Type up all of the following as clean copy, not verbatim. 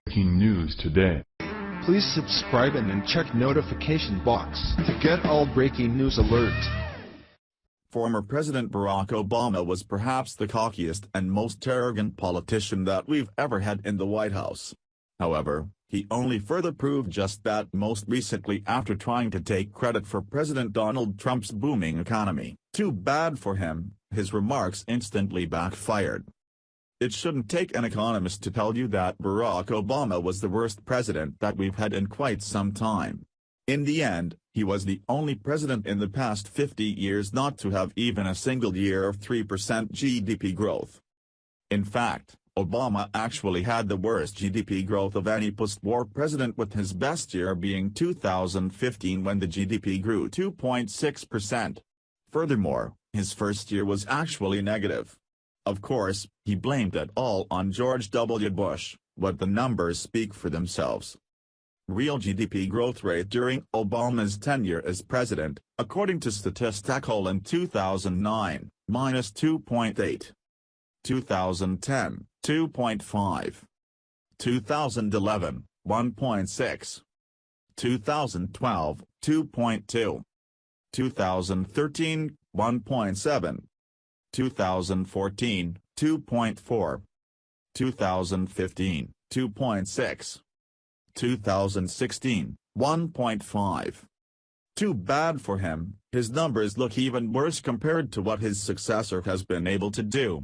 Breaking news today. Please subscribe and then check notification box to get all breaking news alerts. Former President Barack Obama was perhaps the cockiest and most arrogant politician that we've ever had in the White House. However, he only further proved just that most recently after trying to take credit for President Donald Trump's booming economy. Too bad for him, his remarks instantly backfired. It shouldn't take an economist to tell you that Barack Obama was the worst president that we've had in quite some time. In the end, he was the only president in the past 50 years not to have even a single year of 3% GDP growth. In fact, Obama actually had the worst GDP growth of any post-war president, with his best year being 2015 when the GDP grew 2.6%. Furthermore, his first year was actually negative. Of course, he blamed it all on George W. Bush, but the numbers speak for themselves. Real GDP growth rate during Obama's tenure as president, according to Statistical in 2009, minus 2.8. 2010, 2.5. 2011, 1.6. 2012, 2.2. 2013, 1.7. 2014, 2.4. 2015, 2.6. 2016, 1.5. Too bad for him, his numbers look even worse compared to what his successor has been able to do.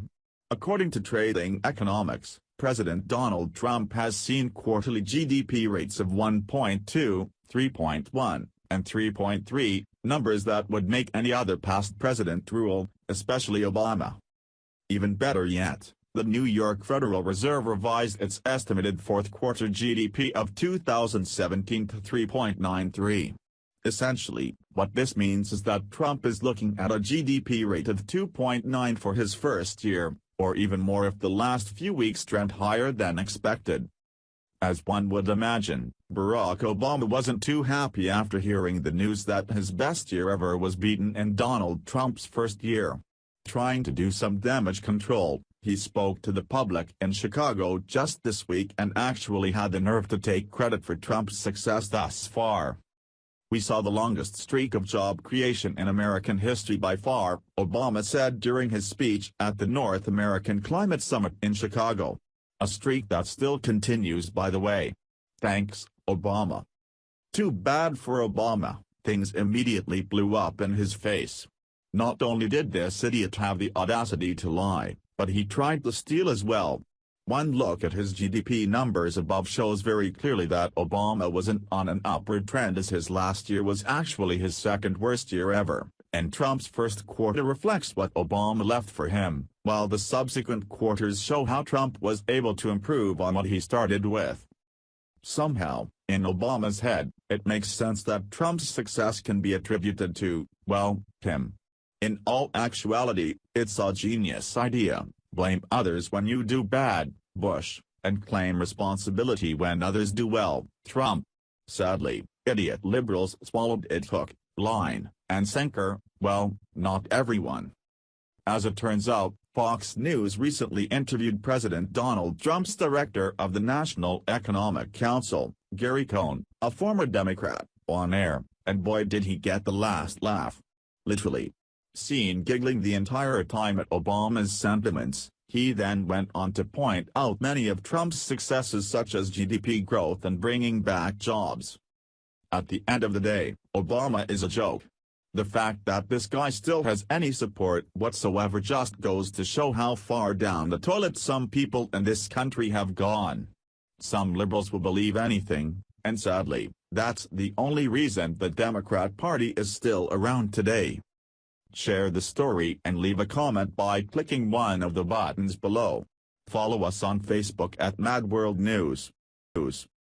According to Trading Economics, President Donald Trump has seen quarterly GDP rates of 1.2, 3.1, and 3.3, numbers that would make any other past president drool, especially Obama. Even better yet, the New York Federal Reserve revised its estimated fourth-quarter GDP of 2017 to 3.93. Essentially, what this means is that Trump is looking at a GDP rate of 2.9 for his first year, or even more if the last few weeks trend higher than expected. As one would imagine, Barack Obama wasn't too happy after hearing the news that his best year ever was beaten in Donald Trump's first year. Trying to do some damage control, he spoke to the public in Chicago just this week and actually had the nerve to take credit for Trump's success thus far. "We saw the longest streak of job creation in American history by far," Obama said during his speech at the North American Climate Summit in Chicago. A streak that still continues, by the way. Thanks, Obama. Too bad for Obama, things immediately blew up in his face. Not only did this idiot have the audacity to lie, but he tried to steal as well. One look at his GDP numbers above shows very clearly that Obama wasn't on an upward trend, as his last year was actually his second worst year ever, and Trump's first quarter reflects what Obama left for him, while the subsequent quarters show how Trump was able to improve on what he started with. Somehow, in Obama's head, it makes sense that Trump's success can be attributed to, well, him. In all actuality, it's a genius idea: blame others when you do bad, Bush, and claim responsibility when others do well, Trump. Sadly, idiot liberals swallowed it hook, line, and sinker. Well, not everyone. As it turns out, Fox News recently interviewed President Donald Trump's director of the National Economic Council, Gary Cohn, a former Democrat, on air, and boy did he get the last laugh. Literally. Seen giggling the entire time at Obama's sentiments, he then went on to point out many of Trump's successes, such as GDP growth and bringing back jobs. At the end of the day, Obama is a joke. The fact that this guy still has any support whatsoever just goes to show how far down the toilet some people in this country have gone. Some liberals will believe anything, and sadly, that's the only reason the Democrat Party is still around today. Share the story and leave a comment by clicking one of the buttons below. Follow us on Facebook at Mad World News.